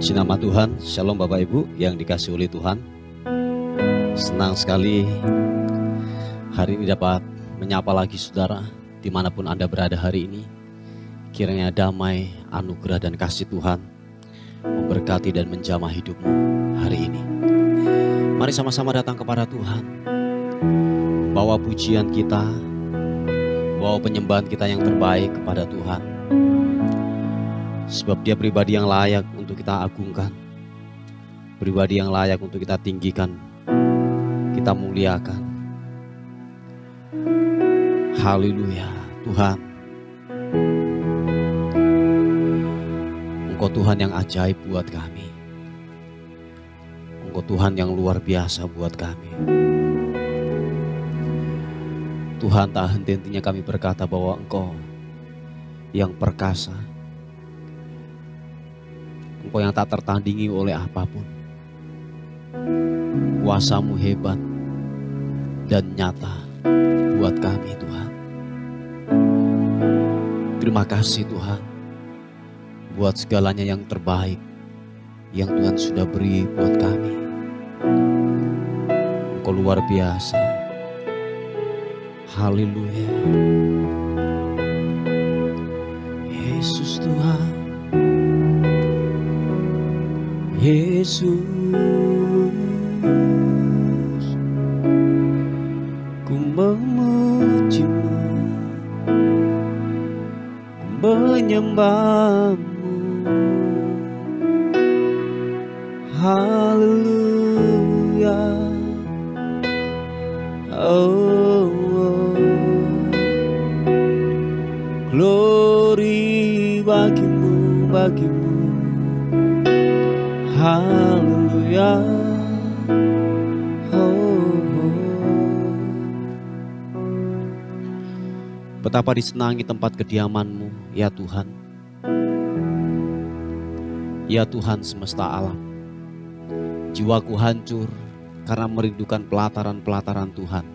Puji nama Tuhan, Shalom Bapak Ibu yang dikasihi oleh Tuhan. Senang sekali hari ini dapat menyapa lagi saudara dimanapun Anda berada hari ini. Kiranya damai, anugerah dan kasih Tuhan memberkati dan menjamah hidupmu hari ini. Mari sama-sama datang kepada Tuhan. Bawa pujian kita, bawa penyembahan kita yang terbaik kepada Tuhan. Sebab Dia pribadi yang layak untuk kita agungkan, pribadi yang layak untuk kita tinggikan, kita muliakan. Haleluya, Tuhan. Engkau Tuhan yang ajaib buat kami. Engkau Tuhan yang luar biasa buat kami. Tuhan, tak henti-hentinya kami berkata bahwa Engkau yang perkasa, Engkau yang tak tertandingi oleh apapun. Kuasa-Mu hebat dan nyata buat kami, Tuhan. Terima kasih Tuhan buat segalanya yang terbaik yang Tuhan sudah beri buat kami. Engkau luar biasa. Haleluya. Yesus Tuhan. Yesus, ku memuji-Mu, ku menyembah-Mu. Haleluya. Oh, oh. Glory bagi-Mu, bagi-Mu. Haleluya. Oh, oh. Betapa disenangi tempat kediaman-Mu, ya Tuhan. Ya Tuhan semesta alam. Jiwaku hancur karena merindukan pelataran-pelataran Tuhan.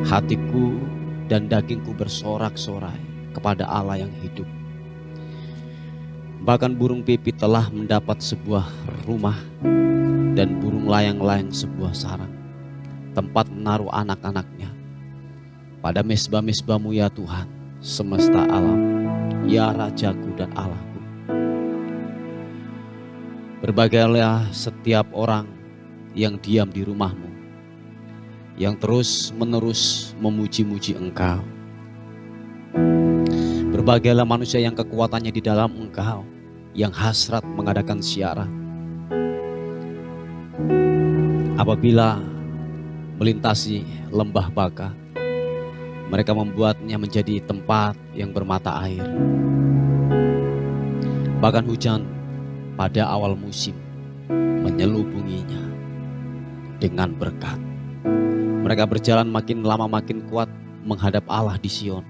Hatiku dan dagingku bersorak-sorai kepada Allah yang hidup. Bahkan burung pipit telah mendapat sebuah rumah dan burung layang-layang sebuah sarang, tempat menaruh anak-anaknya. Pada mezbah-mezbah-Mu ya Tuhan, semesta alam, ya Rajaku dan Allahku. Berbagailah setiap orang yang diam di rumah-Mu, yang terus-menerus memuji-muji Engkau. Berbagailah manusia yang kekuatannya di dalam Engkau, yang hasrat mengadakan siaran. Apabila melintasi lembah Baka, mereka membuatnya menjadi tempat yang bermata air. Bahkan hujan pada awal musim menyelubunginya dengan berkat. Mereka berjalan makin lama makin kuat menghadap Allah di Sion.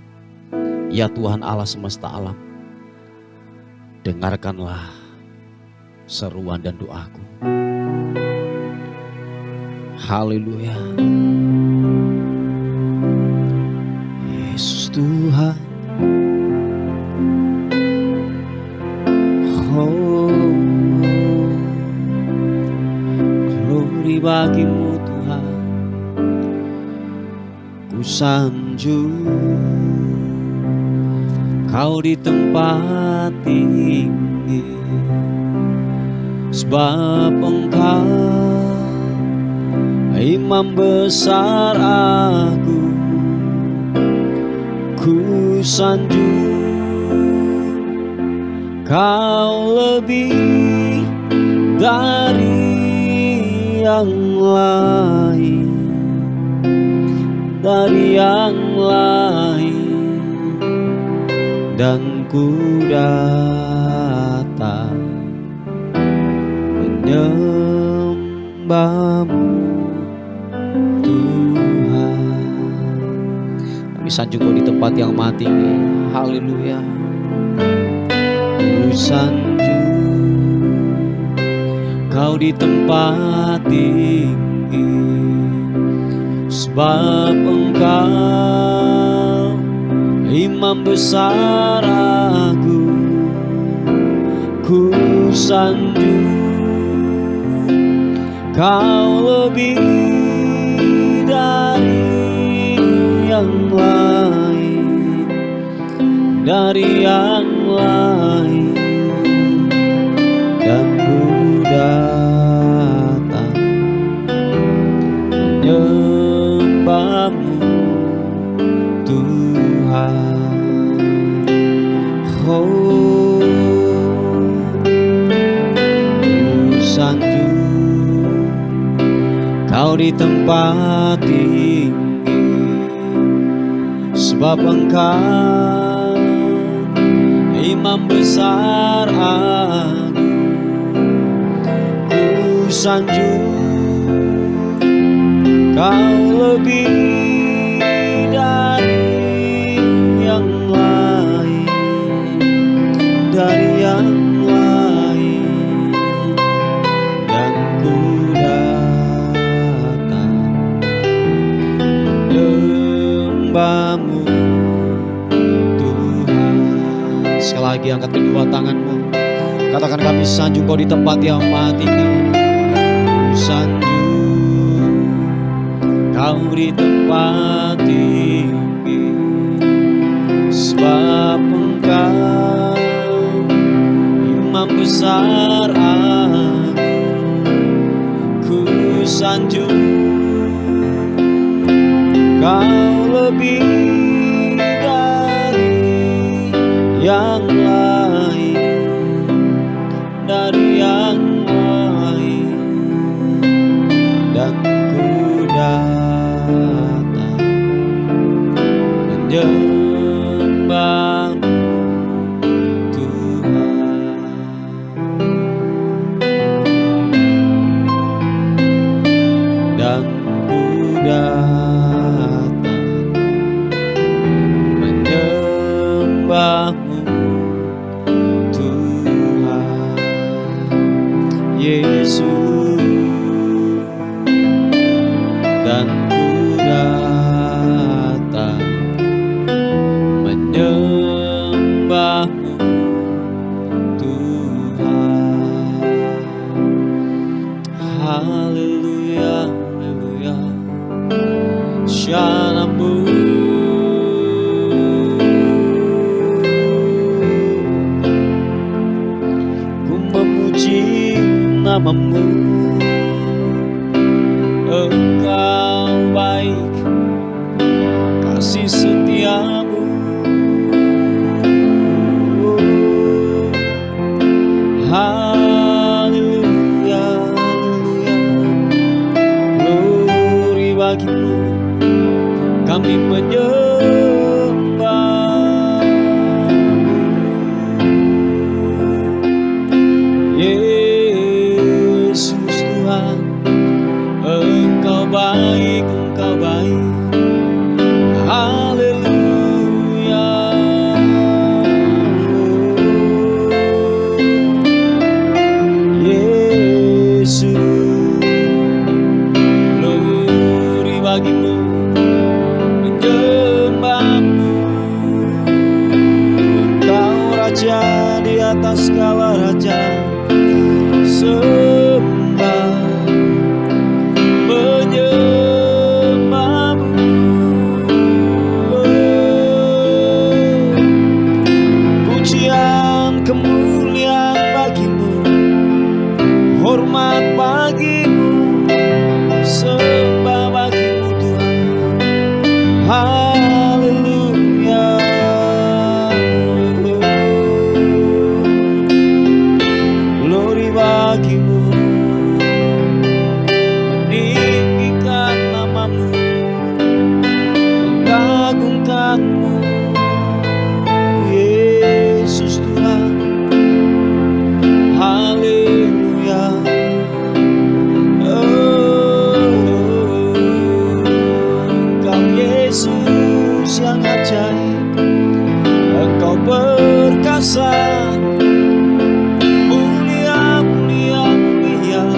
Ya Tuhan Allah semesta alam, dengarkanlah seruan dan doaku. Haleluya. Yesus Tuhan. Oh, glory bagi-Mu Tuhan. Ku sanjung Kau di tempat tinggi, sebab Engkau Imam besar aku. Ku sanjung Kau lebih dari yang lain, dari yang lain. Dan ku datang menyembah-Mu Tuhan. Kami sanjung Kau di tempat yang maha tinggi. Haleluya. Ku sanjung Kau di tempat tinggi, sebab Engkau Imam besar aku. ku sanjung, Kau lebih dari yang lain, dari yang lain, dan ku datang menyembahmu Tuhan. Oh, ku sanjung Kau di tempat tinggi, sebab Engkau Imam besar aku. Ku sanjung Kau lebih dari yang lain, dari yang lain, dan ku datang menyembahmu Tuhan. Sekali lagi angkat kedua tanganmu, katakan, kami sanjung Kau di tempat yang maha tinggi. Ku sanjung Kau di tempat tinggi, sebab Engkau Imam besar aku. Ku sanjung Kau lebih dari yang lain, dari yang lain, dan ku datang menyembahmu Tuhan. Dan ku datang menyembahmu Tuhan Yesus. Dan ku datang menyembahmu Tuhan. Haleluya, haleluya, syanamu. Ku memuji namamu, Engkau baik, kasih setiamu. Haleluya, haleluya, glory bagimu, kami menyembahmu Yesus Tuhan. Engkau baik, Engkau baik. Haleluya. Yesus, glory bagimu, menyembahmu. Engkau Raja di atas segala raja, sembah kemuliaan bagimu, hormat bagimu, sembah bagimu Tuhan. Haleluya, glory bagimu, meninggikan namamu, mengagungkanmu Yesus Tuhan. Haleluya. Engkau Yesus yang ajaib, Engkau perkasa, mulia, mulia, mulia.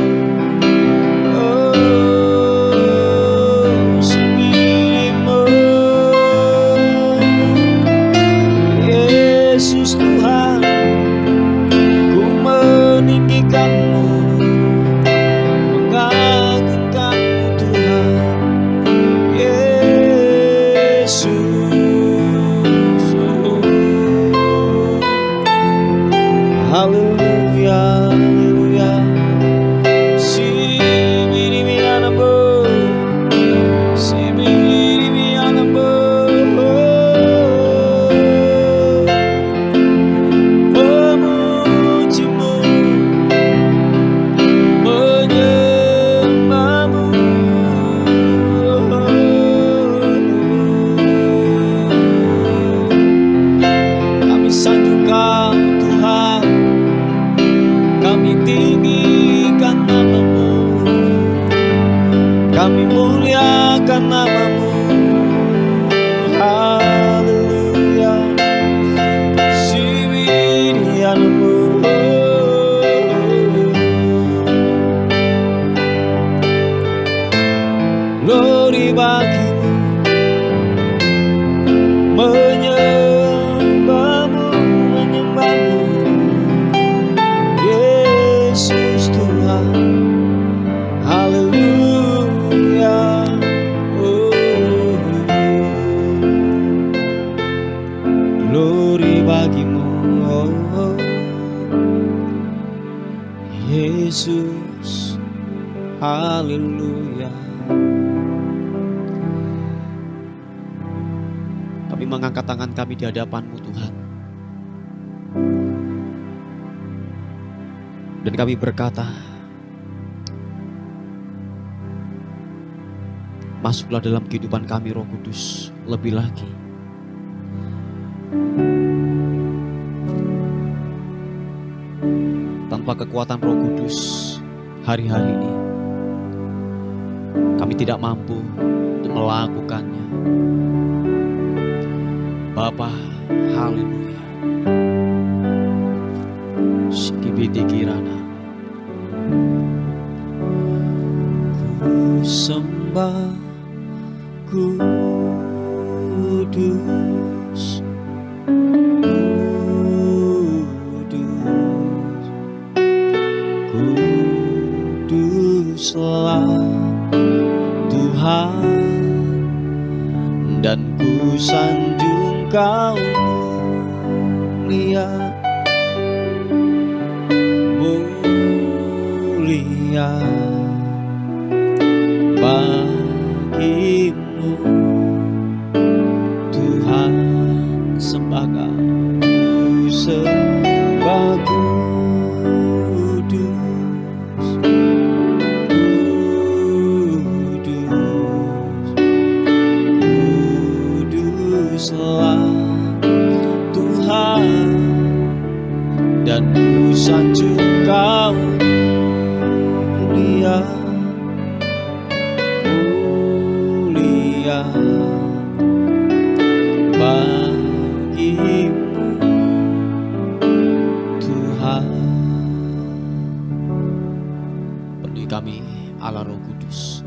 Sembimu Yesus Tuhan, ku syukuri bagimu, oh Yesus. Haleluya. Kami mengangkat tangan kami di hadapan-Mu Tuhan. Dan kami berkata, masuklah dalam kehidupan kami Roh Kudus lebih lagi. Tanpa kekuatan Roh Kudus hari-hari ini kami tidak mampu untuk melakukannya. Bapa, haleluya. Sikibiti kirana. Ku sembah kudus, kudus, kuduslah Tuhan, dan ku sanjung Kau mulia, mulia bagimu Tuhan. Sembah Kau, sembah kudus, kudus, kuduslah Tuhan, dan ku sanjung Kau mulia, mulia bagimu Tuhan. Penuhi kami Allah Roh Kudus.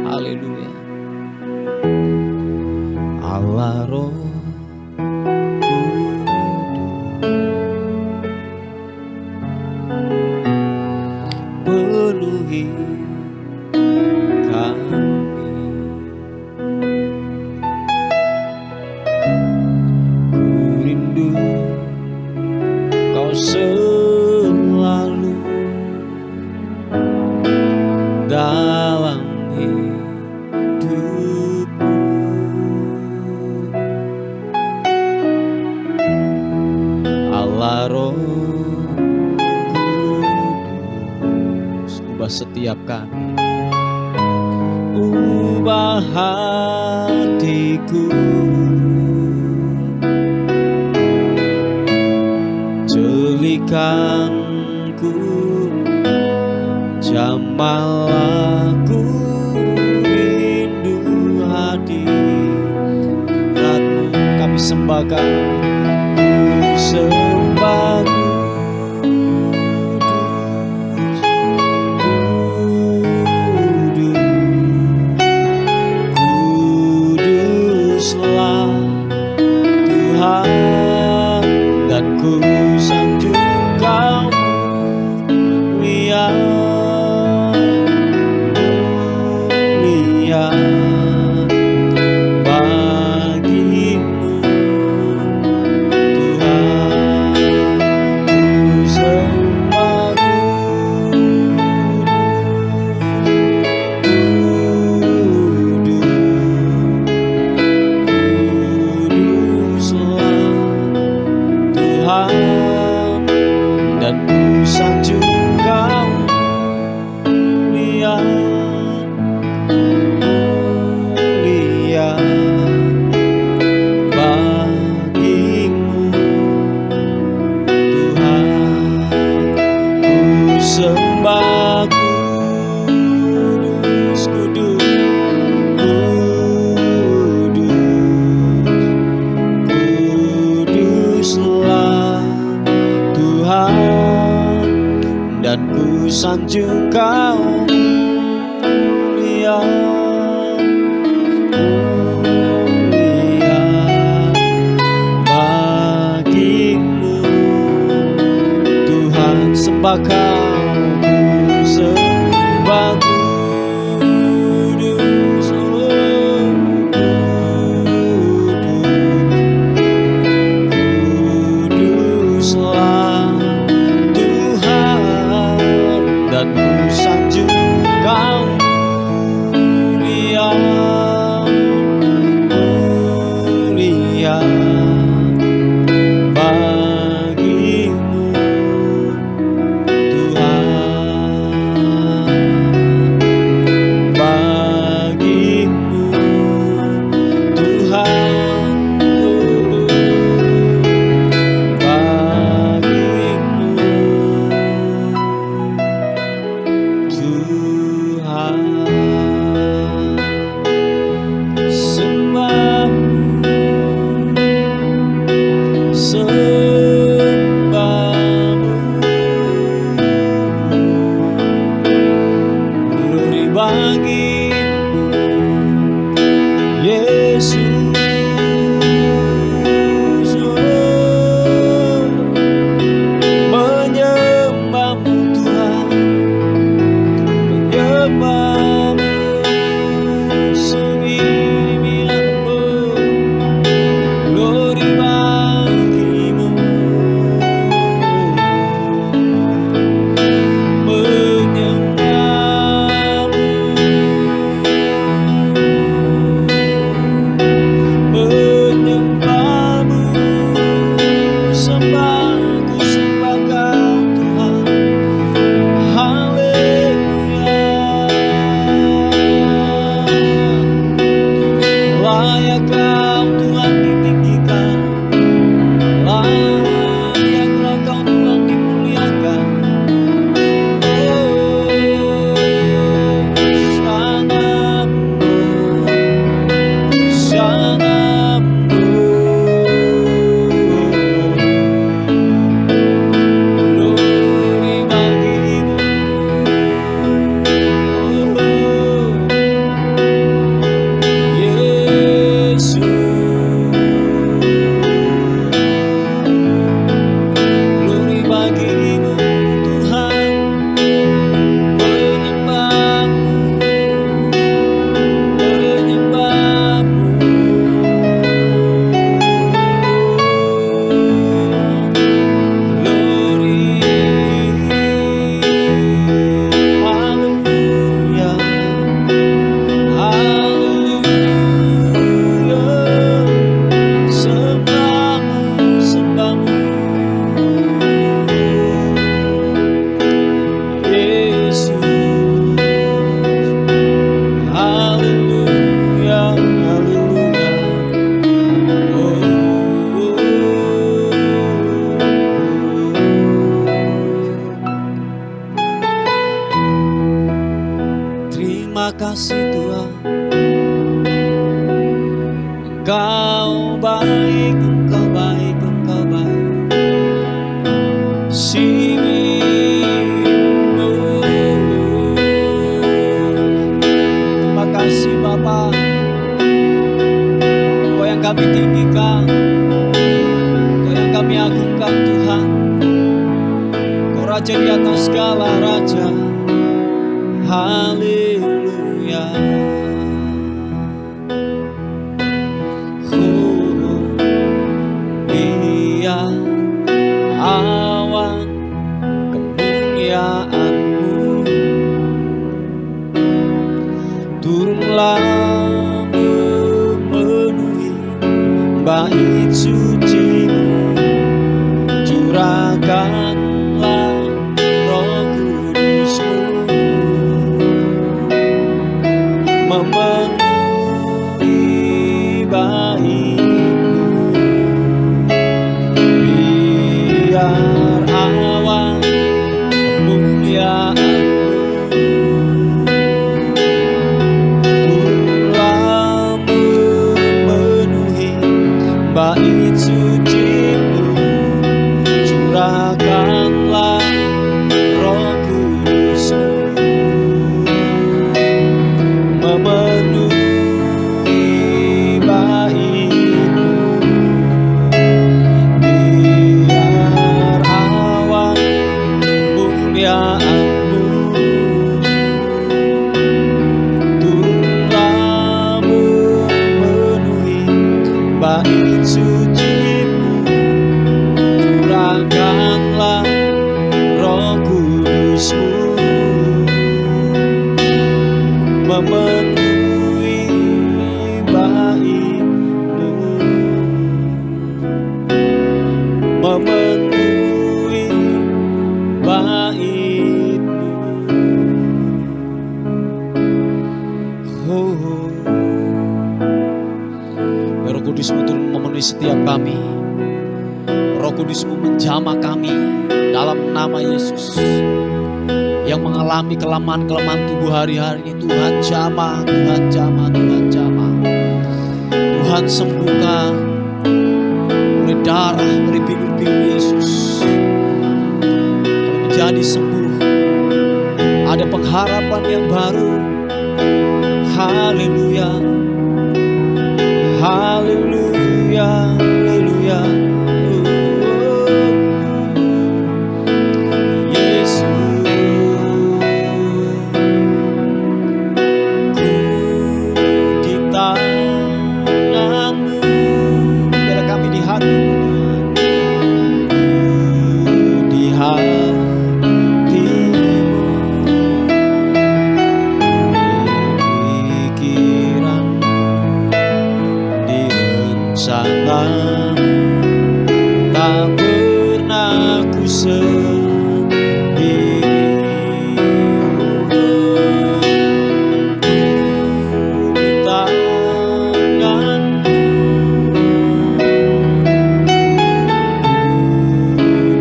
Haleluya. Allah Roh penuhi kami, ku rindu Kau selalu dalam hidupku. Allah Roh ubah setiap kami, ubah hatiku, jelikanku, jamalah-Ku, rindu hadirat-Mu. Kami sembahkan, ku sembah sanjung Kau mulia, mulia bagimu Tuhan. Sembah Kau, ku sembah kudus, oh kudus, hadapan Tuhan. Kau Raja di atas segala raja. Haleluya. Biar awan kemuliaan-Mu turunlah memenuhi bait suci-Mu, curahkanlah Roh Kudus-Mu memenuhi bait-Mu. Biar awan kemuliaan-Mu turunlah memenuhi bait suci-Mu, curahkanlah Roh Kudus-Mu memenuhi bait-Mu. Biar awan kemuliaan-Mu turunlah memenuhi bait suci-Mu, curahkanlah Roh Kudus-Mu memenuhi bait-Mu, memenuhi bait-Mu. Oh, Roh Kudus-Mu turun memenuhi setiap kami. Roh Kudus-Mu menjamah kami dalam nama Yesus. Yang mengalami kelemahan-kelemahan tubuh hari-hari ini, Tuhan jamah, Tuhan jamah, Tuhan jamah. Tuhan sembuhkan oleh darah, oleh biru-biru Yesus. Kami menjadi sembuh. Ada pengharapan yang baru. Haleluya. Haleluya, haleluya. Yesus, ku di tangan-Mu. Biarlah kami di hati-Mu, Tuhan. Ku di hati-Mu, di pikiran, di rencana, tak pernah ku sendiri. Di tangan-Mu,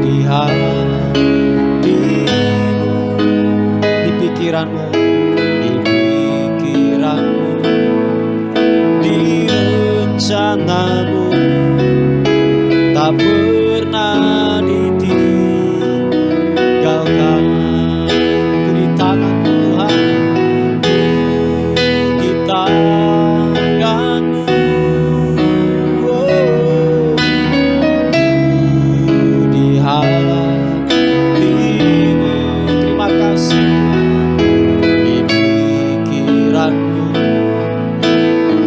di hati-Mu, di pikiran-Mu, di pikiran-Mu, di rencana-Mu, tak pernah ditinggalkan. Ku di tangan-Mu, Tuhan. Ku di tangan-Mu, oh. Ku di hati-Mu, terima kasih. Di pikiran-Mu,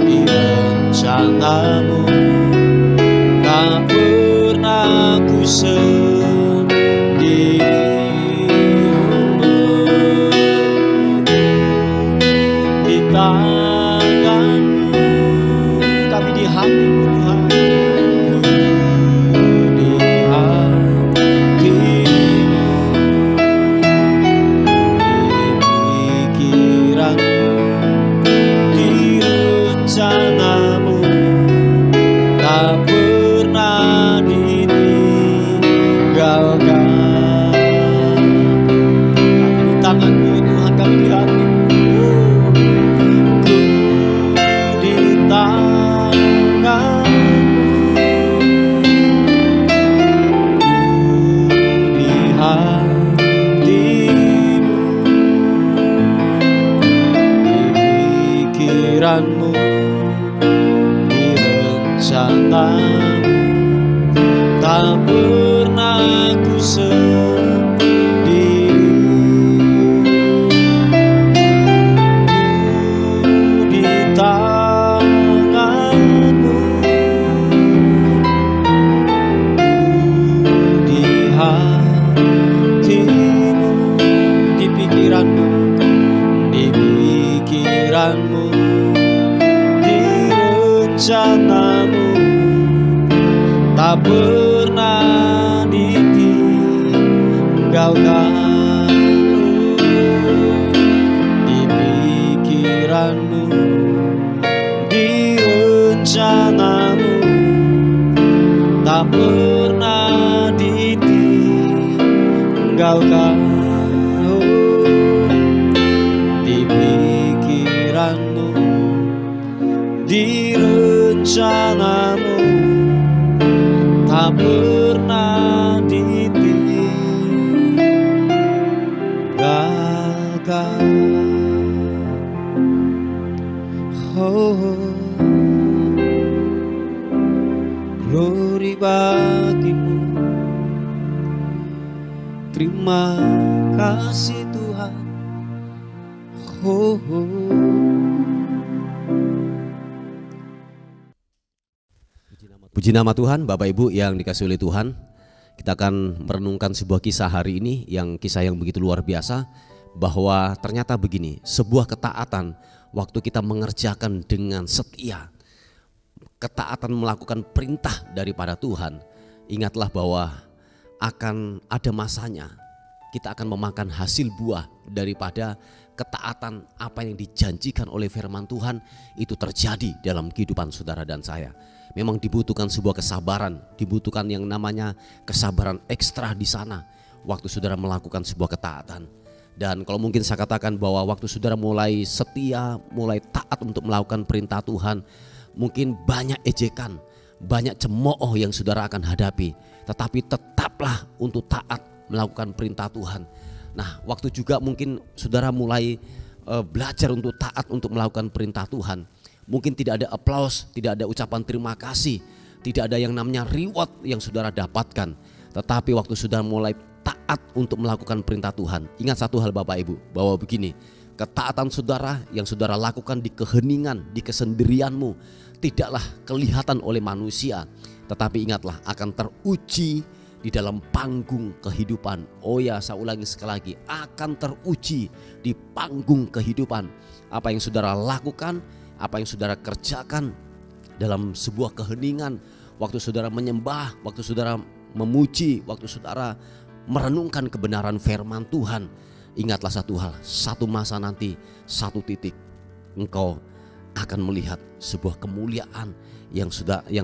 di rencana-Mu, tak pernah ku sendiri. Di tangan-Mu, kami di hati-Mu, Tuhan. Ku di hati-Mu, di pikiran-Mu, di rencana-Mu, tak pernah ditinggalkan. Kami di tangan-Mu, Tuhan, kami di hati-Mu. Ku di tangan-Mu, ku di hati-Mu, di pikiran-Mu, di rencana-Mu, tak pernah tak pernah ditinggalkan. Di pikiranmu, di rencanamu, tak pernah ditinggalkan. Di pikiranmu, di rencanamu, tak pernah ditinggalkan. Oh, glory bagimu. Terima kasih Tuhan. Oh, puji nama Tuhan. Bapak Ibu yang dikasihi oleh Tuhan, kita akan merenungkan sebuah kisah hari ini, yang kisah yang begitu luar biasa, bahwa ternyata begini, sebuah ketaatan waktu kita mengerjakan dengan setia, ketaatan melakukan perintah daripada Tuhan, ingatlah bahwa akan ada masanya kita akan memakan hasil buah daripada ketaatan. Apa yang dijanjikan oleh firman Tuhan itu terjadi dalam kehidupan saudara dan saya. Memang dibutuhkan sebuah kesabaran, dibutuhkan yang namanya kesabaran ekstra di sana waktu saudara melakukan sebuah ketaatan. Dan kalau mungkin saya katakan bahwa waktu saudara mulai setia, mulai taat untuk melakukan perintah Tuhan, mungkin banyak ejekan, banyak cemooh yang saudara akan hadapi, tetapi tetaplah untuk taat melakukan perintah Tuhan. Nah, waktu juga mungkin saudara mulai belajar untuk taat untuk melakukan perintah Tuhan, mungkin tidak ada aplaus, tidak ada ucapan terima kasih, tidak ada yang namanya reward yang saudara dapatkan. Tetapi waktu saudara mulai taat untuk melakukan perintah Tuhan, ingat satu hal Bapak Ibu, bahwa begini, ketaatan saudara yang saudara lakukan di keheningan, di kesendirianmu, tidaklah kelihatan oleh manusia, tetapi ingatlah akan teruji di dalam panggung kehidupan. Oh ya, saya ulangi sekali lagi, akan teruji di panggung kehidupan. Apa yang saudara lakukan, apa yang saudara kerjakan dalam sebuah keheningan, waktu saudara menyembah, waktu saudara memuji, waktu saudara merenungkan kebenaran firman Tuhan, ingatlah satu hal, satu masa nanti, satu titik, engkau akan melihat sebuah kemuliaan yang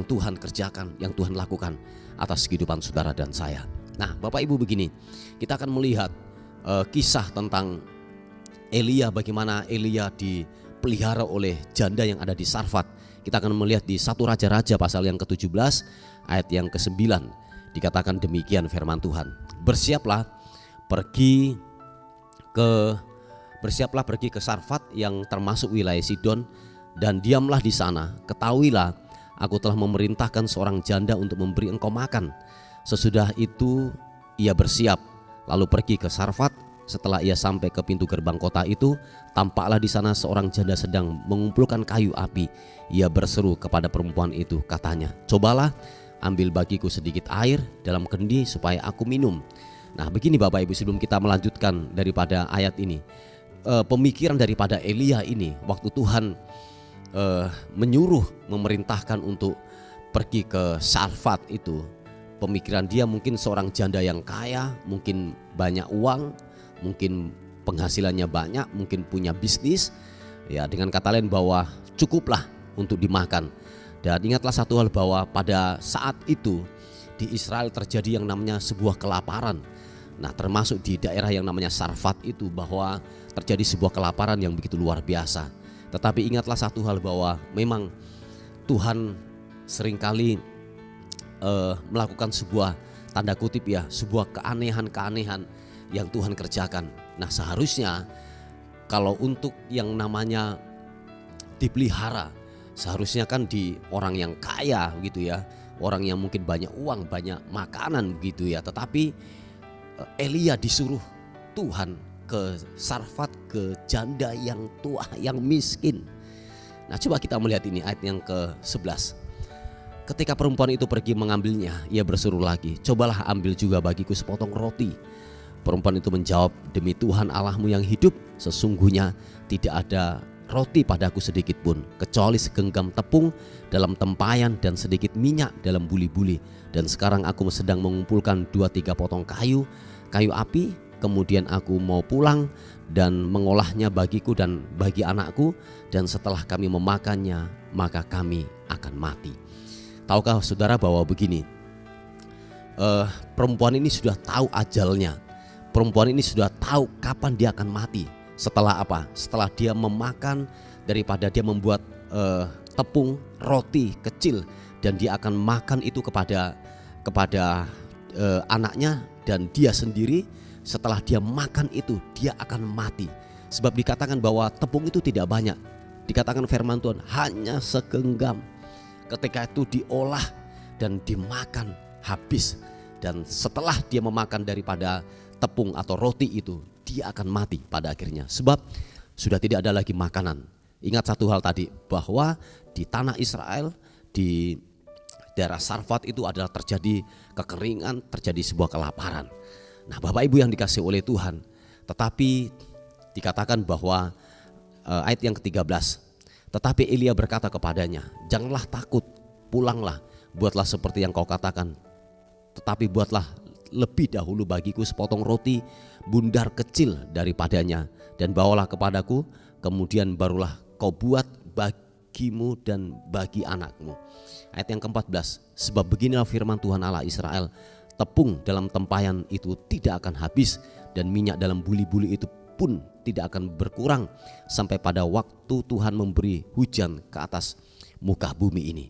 Tuhan kerjakan, yang Tuhan lakukan atas kehidupan saudara dan saya. Nah, Bapak Ibu begini, kita akan melihat kisah tentang Elia, bagaimana Elia dipelihara oleh janda yang ada di Sarfat. Kita akan melihat di 1 Raja-Raja pasal yang ke-17 ayat yang ke-9, dikatakan demikian firman Tuhan. Bersiaplah pergi ke Sarfat yang termasuk wilayah Sidon, dan diamlah di sana. Ketahuilah, aku telah memerintahkan seorang janda untuk memberi engkau makan. Sesudah itu ia bersiap, lalu pergi ke Sarfat. Setelah ia sampai ke pintu gerbang kota itu, tampaklah di sana seorang janda sedang mengumpulkan kayu api. Ia berseru kepada perempuan itu, katanya, cobalah ambil bagiku sedikit air dalam kendi supaya aku minum. Nah, begini Bapak Ibu, sebelum kita melanjutkan daripada ayat ini, pemikiran daripada Elia ini waktu Tuhan menyuruh, memerintahkan untuk pergi ke Sarfat itu, pemikiran dia mungkin seorang janda yang kaya, mungkin banyak uang, mungkin penghasilannya banyak, mungkin punya bisnis, ya, dengan kata lain bahwa cukuplah untuk dimakan. Dan ingatlah satu hal, bahwa pada saat itu di Israel terjadi yang namanya sebuah kelaparan. Nah, termasuk di daerah yang namanya Sarfat itu, bahwa terjadi sebuah kelaparan yang begitu luar biasa. Tetapi ingatlah satu hal, bahwa memang Tuhan seringkali melakukan sebuah tanda kutip ya, sebuah keanehan-keanehan yang Tuhan kerjakan. Nah, seharusnya kalau untuk yang namanya dipelihara, seharusnya kan di orang yang kaya gitu ya, orang yang mungkin banyak uang, banyak makanan gitu ya. Tetapi Elia disuruh Tuhan ke Sarfat, ke janda yang tua, yang miskin. Nah, coba kita melihat ini ayat yang ke-11. Ketika perempuan itu pergi mengambilnya, ia berseru lagi, cobalah ambil juga bagiku sepotong roti. Perempuan itu menjawab, demi Tuhan Allahmu yang hidup, sesungguhnya tidak ada roti padaku sedikit pun, kecuali segenggam tepung dalam tempayan dan sedikit minyak dalam buli-buli. Dan sekarang aku sedang mengumpulkan 2-3 potong kayu api, kemudian aku mau pulang dan mengolahnya bagiku dan bagi anakku, dan setelah kami memakannya maka kami akan mati. Tahukah saudara bahwa begini, perempuan ini sudah tahu ajalnya. Perempuan ini sudah tahu kapan dia akan mati. Setelah apa? Setelah dia memakan daripada dia membuat tepung roti kecil, dan dia akan makan itu kepada anaknya dan dia sendiri. Setelah dia makan itu dia akan mati. Sebab dikatakan bahwa tepung itu tidak banyak. Dikatakan firman Tuhan hanya segenggam. Ketika itu diolah dan dimakan habis. Dan setelah dia memakan daripada tepung atau roti itu, dia akan mati pada akhirnya. Sebab sudah tidak ada lagi makanan. Ingat satu hal tadi, bahwa di tanah Israel, di daerah Sarfat itu adalah terjadi kekeringan, terjadi sebuah kelaparan. Nah, Bapak Ibu yang dikasihi oleh Tuhan, tetapi dikatakan bahwa ayat yang ke-13, tetapi Elia berkata kepadanya, janganlah takut, pulanglah, buatlah seperti yang kau katakan, tetapi buatlah lebih dahulu bagiku sepotong roti bundar kecil daripadanya, dan bawalah kepadaku, kemudian barulah kau buat bagimu dan bagi anakmu. Ayat yang ke-14, sebab beginilah firman Tuhan Allah Israel, tepung dalam tempayan itu tidak akan habis, dan minyak dalam buli-buli itu pun tidak akan berkurang sampai pada waktu Tuhan memberi hujan ke atas muka bumi ini.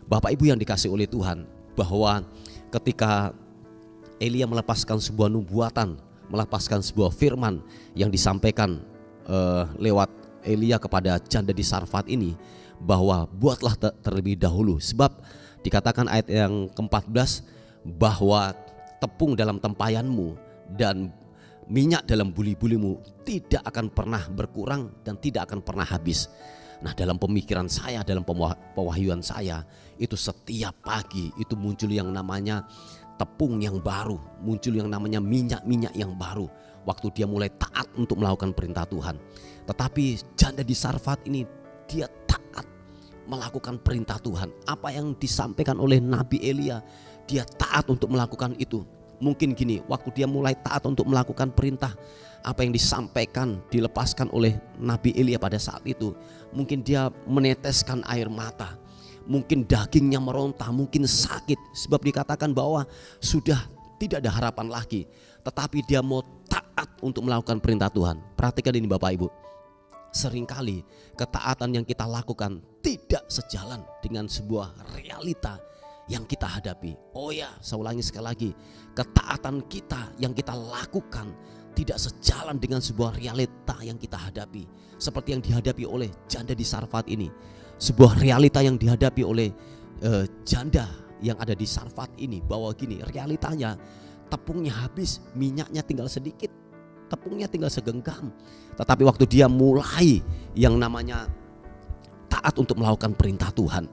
Bapak Ibu yang dikasihi oleh Tuhan, bahwa ketika Elia melepaskan sebuah nubuatan, melepaskan sebuah firman yang disampaikan lewat Elia kepada janda di Sarfat ini, bahwa buatlah terlebih dahulu. Sebab dikatakan ayat yang ke-14 bahwa tepung dalam tempayanmu dan minyak dalam buli-bulimu tidak akan pernah berkurang dan tidak akan pernah habis. Nah, dalam pemikiran saya, dalam pewahyuan saya, itu setiap pagi itu muncul yang namanya tepung yang baru, muncul yang namanya minyak-minyak yang baru waktu dia mulai taat untuk melakukan perintah Tuhan. Tetapi janda di Sarfat ini, dia taat melakukan perintah Tuhan. Apa yang disampaikan oleh Nabi Elia, dia taat untuk melakukan itu. Mungkin gini, waktu dia mulai taat untuk melakukan perintah, apa yang disampaikan, dilepaskan oleh Nabi Elia pada saat itu, mungkin dia meneteskan air mata, mungkin dagingnya meronta, mungkin sakit. Sebab dikatakan bahwa sudah tidak ada harapan lagi, tetapi dia mau taat untuk melakukan perintah Tuhan. Perhatikan ini Bapak Ibu, seringkali ketaatan yang kita lakukan tidak sejalan dengan sebuah realita yang kita hadapi. Oh ya, saya ulangi sekali lagi, ketaatan kita yang kita lakukan tidak sejalan dengan sebuah realita yang kita hadapi. Seperti yang dihadapi oleh janda di Sarfat ini, sebuah realita yang dihadapi oleh janda yang ada di Sarfat ini, bahwa gini realitanya, tepungnya habis, minyaknya tinggal sedikit, tepungnya tinggal segenggam. Tetapi waktu dia mulai yang namanya taat untuk melakukan perintah Tuhan,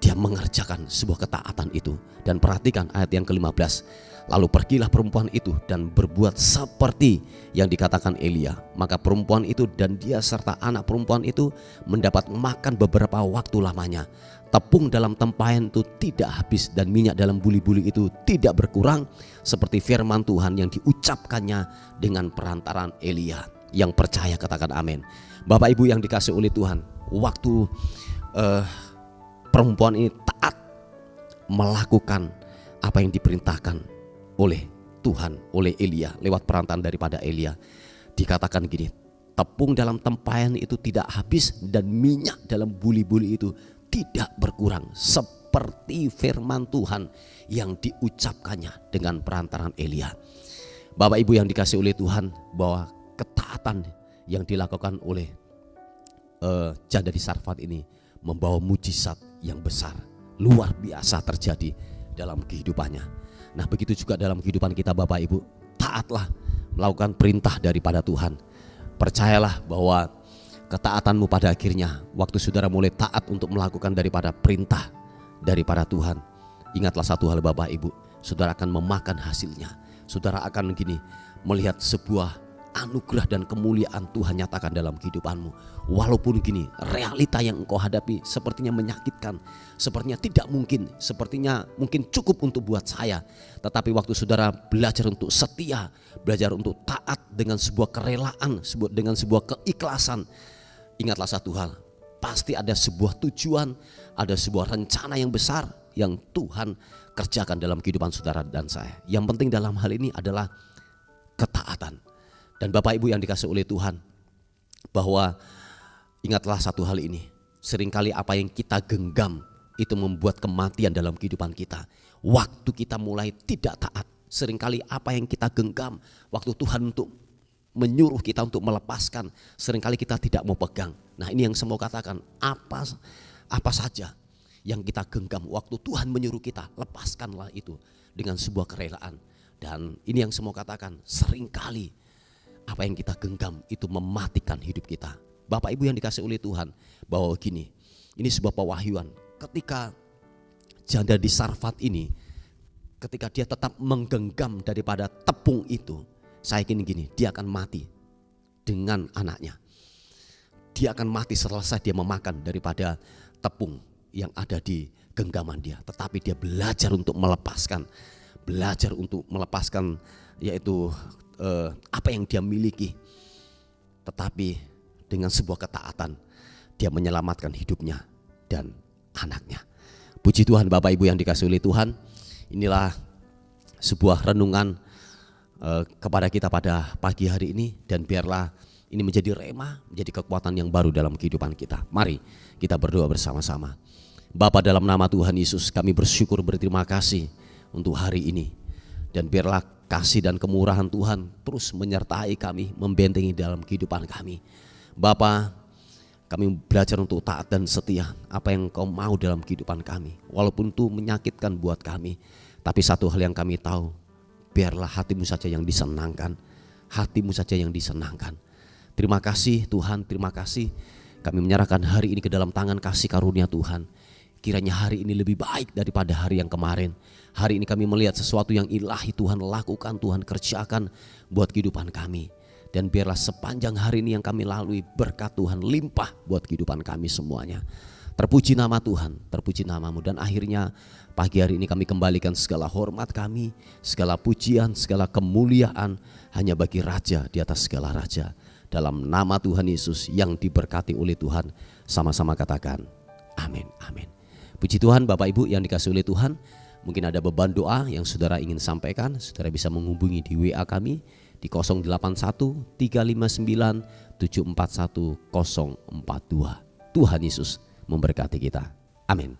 dia mengerjakan sebuah ketaatan itu. Dan perhatikan ayat yang ke-15, lalu pergilah perempuan itu dan berbuat seperti yang dikatakan Elia. Maka perempuan itu dan dia serta anak perempuan itu mendapat makan beberapa waktu lamanya. Tepung dalam tempayan itu tidak habis dan minyak dalam buli-buli itu tidak berkurang, seperti firman Tuhan yang diucapkannya dengan perantaran Elia. Yang percaya katakan amin. Bapak Ibu yang dikasihi oleh Tuhan, waktu perempuan ini taat melakukan apa yang diperintahkan oleh Tuhan, oleh Elia lewat perantaran daripada Elia, dikatakan gini, tepung dalam tempayan itu tidak habis dan minyak dalam buli-buli itu tidak berkurang, seperti firman Tuhan yang diucapkannya dengan perantaran Elia. Bapak Ibu yang dikasihi oleh Tuhan, bahwa ketaatan yang dilakukan oleh janda di Sarfat ini membawa mujizat yang besar, luar biasa terjadi dalam kehidupannya. Nah, begitu juga dalam kehidupan kita Bapak Ibu, taatlah melakukan perintah daripada Tuhan. Percayalah bahwa ketaatanmu pada akhirnya, waktu saudara mulai taat untuk melakukan daripada perintah daripada Tuhan, ingatlah satu hal Bapak Ibu, saudara akan memakan hasilnya. Saudara akan gini, melihat sebuah anugerah dan kemuliaan Tuhan nyatakan dalam kehidupanmu. Walaupun gini, realita yang engkau hadapi sepertinya menyakitkan, sepertinya tidak mungkin, sepertinya mungkin cukup untuk buat saya. Tetapi waktu saudara belajar untuk setia, belajar untuk taat dengan sebuah kerelaan, dengan sebuah keikhlasan, ingatlah satu hal, pasti ada sebuah tujuan, ada sebuah rencana yang besar yang Tuhan kerjakan dalam kehidupan saudara dan saya. Yang penting dalam hal ini adalah ketaatan. Dan Bapak Ibu yang dikasihi oleh Tuhan, bahwa ingatlah satu hal ini, seringkali apa yang kita genggam itu membuat kematian dalam kehidupan kita. Waktu kita mulai tidak taat, seringkali apa yang kita genggam, waktu Tuhan untuk menyuruh kita untuk melepaskan, seringkali kita tidak mau pegang. Nah, ini yang saya mau katakan, apa saja yang kita genggam waktu Tuhan menyuruh kita, lepaskanlah itu dengan sebuah kerelaan. Dan ini yang saya mau katakan, seringkali apa yang kita genggam itu mematikan hidup kita. Bapak Ibu yang dikasihi oleh Tuhan, bahwa gini, ini sebuah pewahyuan. Ketika janda di Sarfat ini, ketika dia tetap menggenggam daripada tepung itu, saya yakin gini, dia akan mati dengan anaknya. Dia akan mati selesai dia memakan daripada tepung yang ada di genggaman dia. Tetapi dia belajar untuk melepaskan, yaitu apa yang dia miliki. Tetapi dengan sebuah ketaatan dia menyelamatkan hidupnya dan anaknya. Puji Tuhan Bapak Ibu yang dikasihi oleh Tuhan. Inilah sebuah renungan kepada kita pada pagi hari ini, dan biarlah ini menjadi rema, menjadi kekuatan yang baru dalam kehidupan kita. Mari kita berdoa bersama-sama. Bapa, dalam nama Tuhan Yesus kami bersyukur, berterima kasih untuk hari ini. Dan biarlah kasih dan kemurahan Tuhan terus menyertai kami, membentengi dalam kehidupan kami. Bapa, kami belajar untuk taat dan setia apa yang Kau mau dalam kehidupan kami. Walaupun itu menyakitkan buat kami, tapi satu hal yang kami tahu, biarlah hati-Mu saja yang disenangkan, hati-Mu saja yang disenangkan. Terima kasih Tuhan, terima kasih. Kami menyerahkan hari ini ke dalam tangan kasih karunia Tuhan. Kiranya hari ini lebih baik daripada hari yang kemarin. Hari ini kami melihat sesuatu yang ilahi Tuhan lakukan, Tuhan kerjakan buat kehidupan kami. Dan biarlah sepanjang hari ini yang kami lalui, berkat Tuhan limpah buat kehidupan kami semuanya. Terpuji nama Tuhan, terpuji nama-Mu. Dan akhirnya pagi hari ini kami kembalikan segala hormat kami, segala pujian, segala kemuliaan hanya bagi Raja di atas segala raja. Dalam nama Tuhan Yesus yang diberkati oleh Tuhan, sama-sama katakan amin, amin. Puji Tuhan Bapak Ibu yang dikasihi oleh Tuhan. Mungkin ada beban doa yang saudara ingin sampaikan, saudara bisa menghubungi di WA kami di 081 359 741 042. Tuhan Yesus memberkati kita. Amin.